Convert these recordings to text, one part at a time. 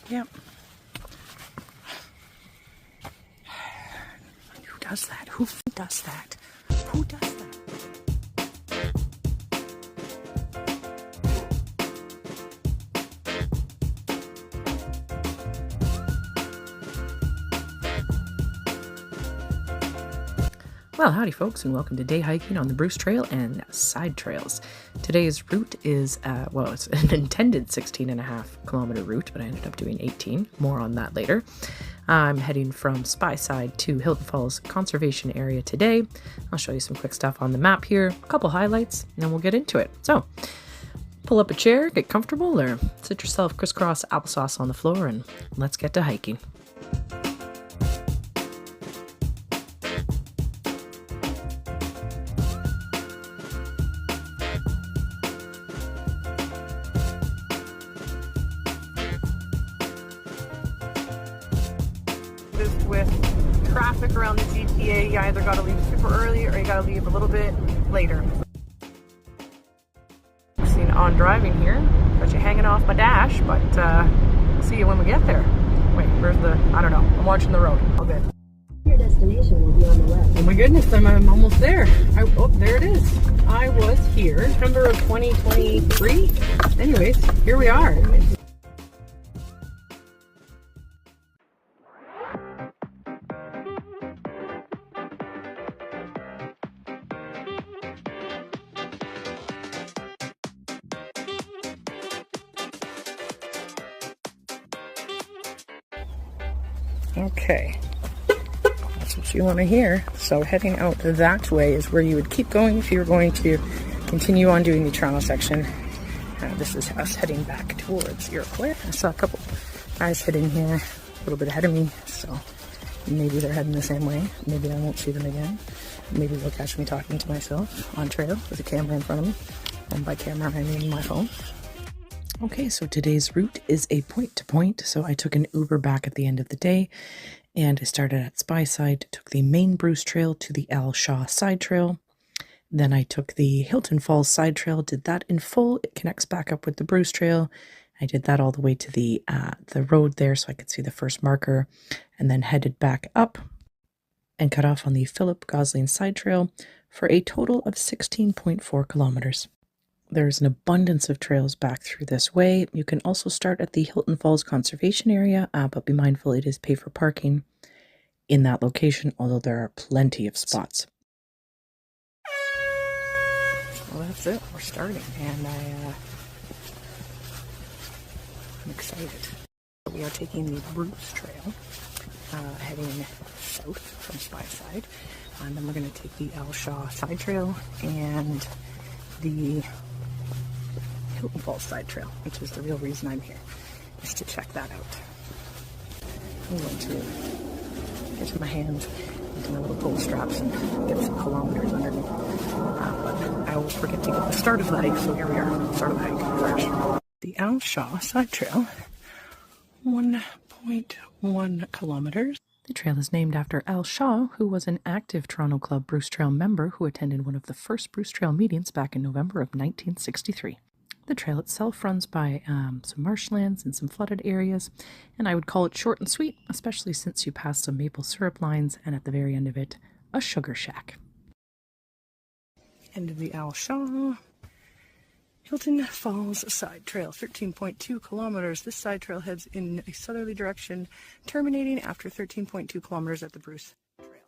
Yep. Who does that? Who does that? Who does that? Well, howdy folks, and welcome to day hiking on the Bruce Trail and side trails. Today's route is, it's an intended 16.5 kilometer route, but I ended up doing 18. More on that later. I'm heading from Spyside to Hilton Falls Conservation Area today. I'll show you some quick stuff on the map here, a couple highlights, and then we'll get into it. So, pull up a chair, get comfortable, or sit yourself crisscross applesauce on the floor, and let's get to hiking. With traffic around the GTA, you either got to leave super early or you got to leave a little bit later. Seen on driving here, got you hanging off my dash, but see you when we get there. Wait, where's the, I don't know, I'm watching the road. All good. Your destination will be on the left. Oh my goodness, I'm almost there. Oh, there it is. I was here, September of 2023. Anyways, here we are. Okay, that's what you want to hear. So heading out that way is where you would keep going if you were going to continue on doing the Toronto section. This is us heading back towards Iroquois. I saw a couple guys heading here a little bit ahead of me, so maybe they're heading the same way. Maybe I won't see them again. Maybe they'll catch me talking to myself on trail with a camera in front of me. And by camera, I mean my phone. Okay, so today's route is a point-to-point, so I took an Uber back at the end of the day, and I started at Spyside, took the main Bruce Trail to the Al Shaw side trail, then I took the Hilton Falls side trail, did that in full, it connects back up with the Bruce Trail, I did that all the way to the road there so I could see the first marker, and then headed back up and cut off on the Philip Gosling side trail for a total of 16.4 kilometers. There's an abundance of trails back through this way. You can also start at the Hilton Falls Conservation Area, but be mindful it is pay for parking in that location, although there are plenty of spots. Well, that's it. We're starting, and I'm excited. We are taking the Bruce Trail, heading south from Spyside, and then we're going to take the Al Shaw side trail and the Hilton Falls side trail, which is the real reason I'm here, is to check that out. I'm going to get my hands into my little pull straps and get some kilometers underneath. But I will forget to get the start of the hike, so here we are, start of the hike, fresh. The Al Shaw side trail, 1.1 kilometers. The trail is named after Al Shaw, who was an active Toronto Club Bruce Trail member who attended one of the first Bruce Trail meetings back in November of 1963. The trail itself runs by some marshlands and some flooded areas, and I would call it short and sweet, especially since you pass some maple syrup lines and at the very end of it, a sugar shack. End of the Al Shaw. Hilton Falls side trail, 13.2 kilometers. This side trail heads in a southerly direction, terminating after 13.2 kilometers at the Bruce Trail.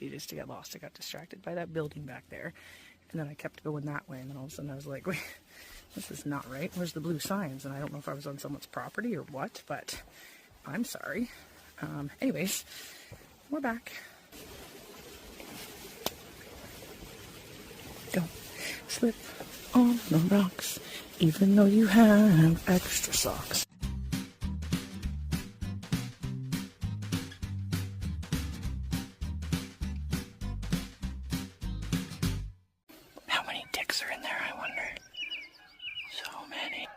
just easiest to get lost. I got distracted by that building back there, and then I kept going that way, and then all of a sudden I was like, wait, this is not right. Where's the blue signs? And I don't know if I was on someone's property or what, but I'm sorry. Anyways, we're back. Don't slip on the rocks, even though you have extra socks. How many dicks are in there, I wonder? So many.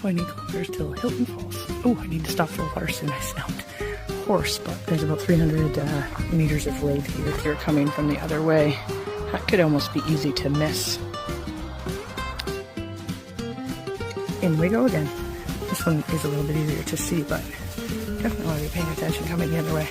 Oh, I need to go first till Hilton Falls. Oh, I need to stop for a water soon. I sound hoarse, but there's about 300 meters of road here if you're coming from the other way. That could almost be easy to miss. In we go again. This one is a little bit easier to see, but definitely want to be paying attention coming the other way.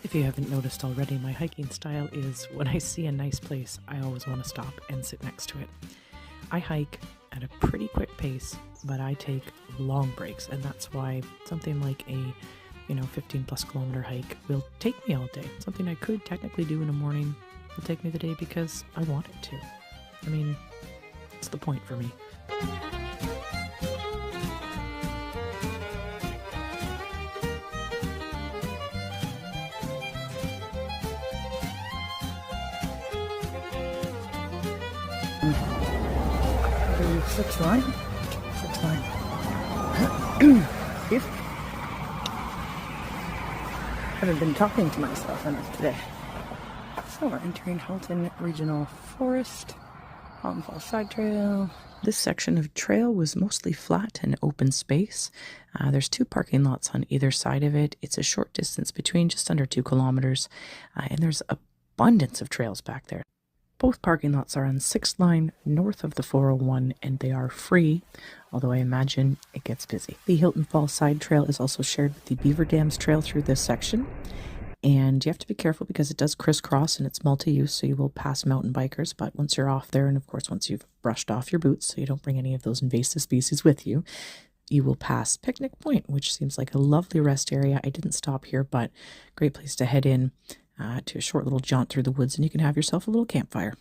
If you haven't noticed already, my hiking style is when I see a nice place, I always want to stop and sit next to it. I hike at a pretty quick pace, but I take long breaks, and that's why something like a 15 plus kilometer hike will take me all day. Something I could technically do in the morning will take me the day because I want it to. I mean, it's the point for me. Six line. Excuse me. Haven't been talking to myself enough today. So we're entering Hilton Regional Forest, Hilton Falls Side Trail. This section of trail was mostly flat and open space. There's 2 parking lots on either side of it. It's a short distance between, just under 2 kilometers, and there's abundance of trails back there. Both parking lots are on 6th line north of the 401, and they are free, although I imagine it gets busy. The Hilton Falls Side Trail is also shared with the Beaver Dams Trail through this section, and you have to be careful because it does crisscross and it's multi-use, so you will pass mountain bikers, but once you're off there, and of course once you've brushed off your boots so you don't bring any of those invasive species with you, you will pass Picnic Point, which seems like a lovely rest area. I didn't stop here, but great place to head in to a short little jaunt through the woods, and you can have yourself a little campfire.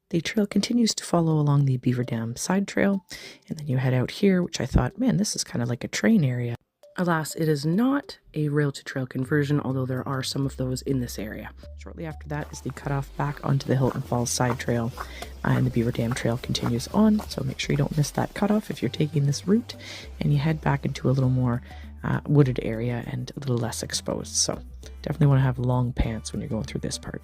The trail continues to follow along the Beaver Dam Side Trail, and then you head out here, which I thought, man, this is kind of like a train area. Alas, it is not a rail-to-trail conversion, although there are some of those in this area. Shortly after that is the cutoff back onto the Hilton Falls Side Trail, and the Beaver Dam Trail continues on, so make sure you don't miss that cutoff if you're taking this route, and you head back into a little more wooded area and a little less exposed, so definitely want to have long pants when you're going through this part.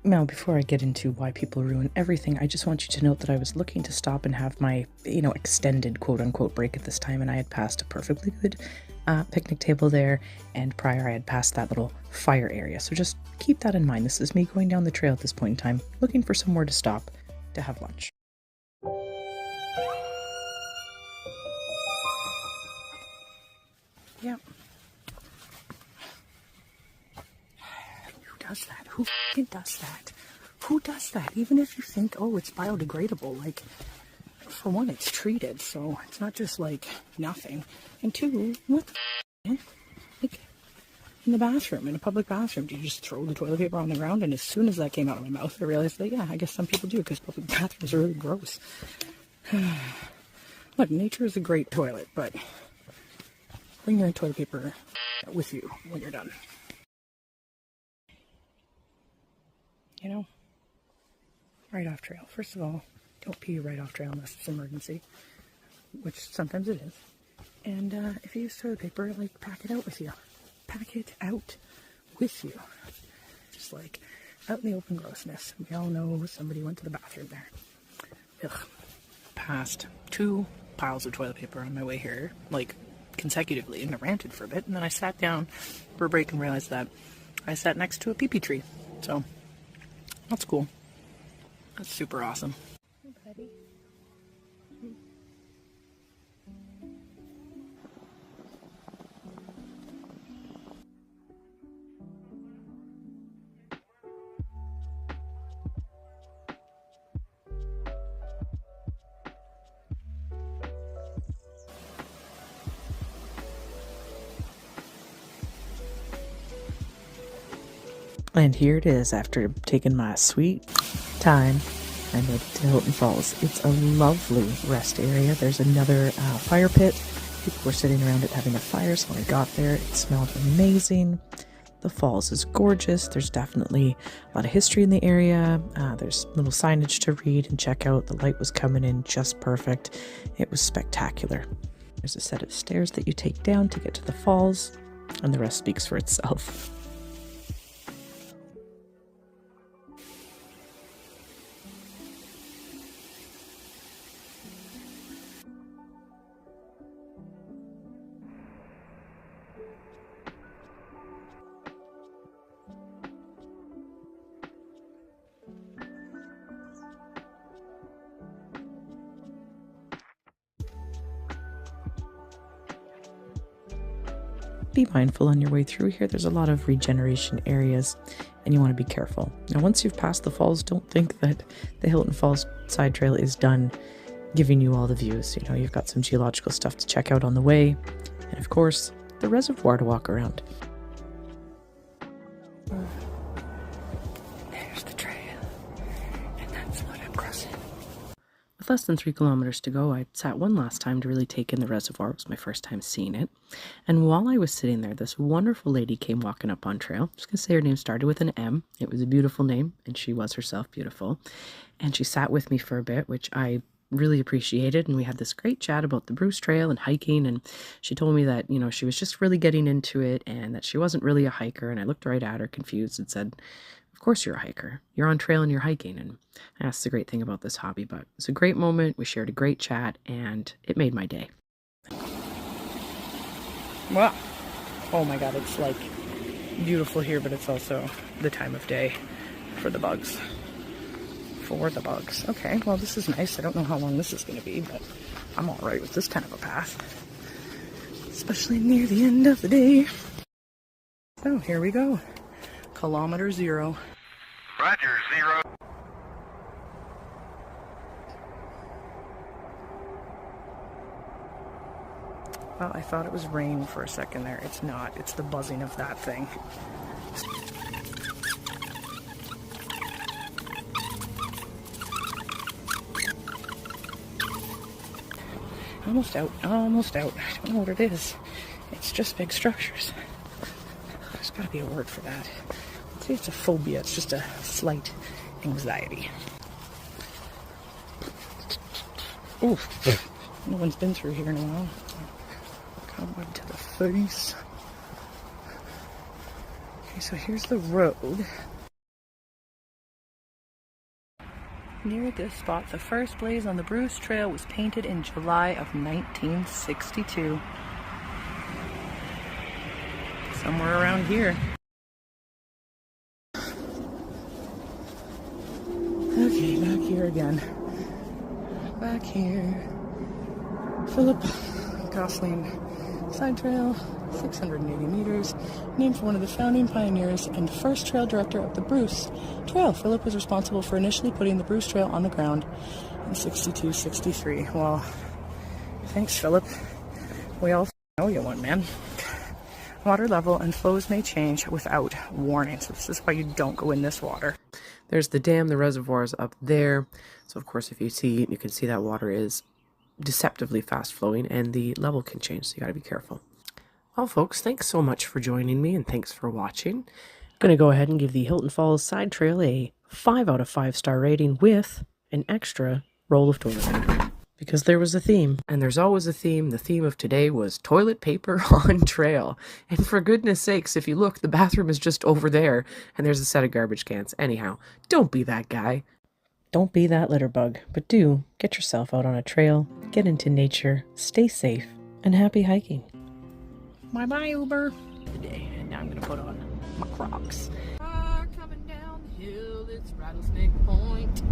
Now, before I get into why people ruin everything, I just want you to note that I was looking to stop and have my, extended quote-unquote break at this time, and I had passed a perfectly good picnic table there, and prior I had passed that little fire area. So just keep that in mind. This is me going down the trail at this point in time, looking for somewhere to stop to have lunch. Yeah. Who does that? Who f***ing does that? Who does that? Even if you think, oh, it's biodegradable, like, for one, it's treated, so it's not just, like, nothing. And two, what the f***? Like, in the bathroom, in a public bathroom, do you just throw the toilet paper on the ground? And as soon as that came out of my mouth, I realized that, yeah, I guess some people do, because public bathrooms are really gross. Look, nature is a great toilet, but bring your toilet paper with you when you're done. Right off trail. First of all, don't pee right off trail unless it's an emergency, which sometimes it is. And if you use toilet paper, like, pack it out with you. Pack it out with you. Just like out in the open grossness. We all know somebody went to the bathroom there. Ugh. Passed 2 piles of toilet paper on my way here, like, consecutively, and I ranted for a bit, and then I sat down for a break and realized that I sat next to a pee-pee tree. So that's cool. That's super awesome. Hey, buddy. And here it is. After taking my sweet time, I made it to Hilton Falls. It's a lovely rest area. There's another fire pit. People were sitting around it having a fire, so when I got there, it smelled amazing. The falls is gorgeous. There's definitely a lot of history in the area. There's little signage to read and check out. The light was coming in just perfect. It was spectacular. There's a set of stairs that you take down to get to the falls, and the rest speaks for itself. Be mindful on your way through here. There's a lot of regeneration areas and you want to be careful. Now, once you've passed the falls, don't think that the Hilton Falls side trail is done giving you all the views. You know, you've got some geological stuff to check out on the way. And of course, the reservoir to walk around. There's the trail. And that's what I'm crossing. With less than 3 kilometers to go, I sat one last time to really take in the reservoir. It was my first time seeing it. And while I was sitting there, this wonderful lady came walking up on trail. I'm just going to say her name started with an M. It was a beautiful name, and she was herself beautiful. And she sat with me for a bit, which I really appreciated. And we had this great chat about the Bruce Trail and hiking. And she told me that, you know, she was just really getting into it and that she wasn't really a hiker. And I looked right at her confused and said, of course you're a hiker. You're on trail and you're hiking. And that's the great thing about this hobby. But it's a great moment. We shared a great chat and it made my day. Wow. Oh my God, it's like beautiful here, but it's also the time of day for the bugs. Okay, well, this is nice. I don't know how long this is going to be, but I'm all right with this kind of a path, especially near the end of the day. So here we go. Kilometer 0. Roger, 0. Well, I thought it was rain for a second there. It's not. It's the buzzing of that thing. Almost out. Almost out. I don't know what it is. It's just big structures. There's got to be a word for that. I'd say it's a phobia. It's just a slight anxiety. Ooh. No one's been through here in a while. Come on to the face. Okay, so here's the road. Near this spot, the first blaze on the Bruce Trail was painted in July of 1962. Somewhere around here. Okay, back here again. Back here. Philip Gosling Side Trail, 680 meters, named for one of the founding pioneers and first trail director of the Bruce Trail. Philip was responsible for initially putting the Bruce Trail on the ground in 62-63. Well, thanks, Philip. We all owe you one, man. Water level and flows may change without warning, so this is why you don't go in this water. There's the dam, the reservoir is up there. So, of course, if you can see that water is deceptively fast flowing and the level can change, so you got to be careful. Well, folks, thanks so much for joining me and thanks for watching. I'm going to go ahead and give the Hilton Falls Side Trail a 5 out of 5 star rating with an extra roll of toilet paper. Because there was a theme, and there's always a theme. The theme of today was toilet paper on trail. And for goodness sakes, if you look, the bathroom is just over there and there's a set of garbage cans. Anyhow, don't be that guy. Don't be that litter bug, but do get yourself out on a trail, get into nature, stay safe, and happy hiking. Bye-bye, Uber. Today, and now I'm going to put on my Crocs. Coming down the hill, it's Rattlesnake Point.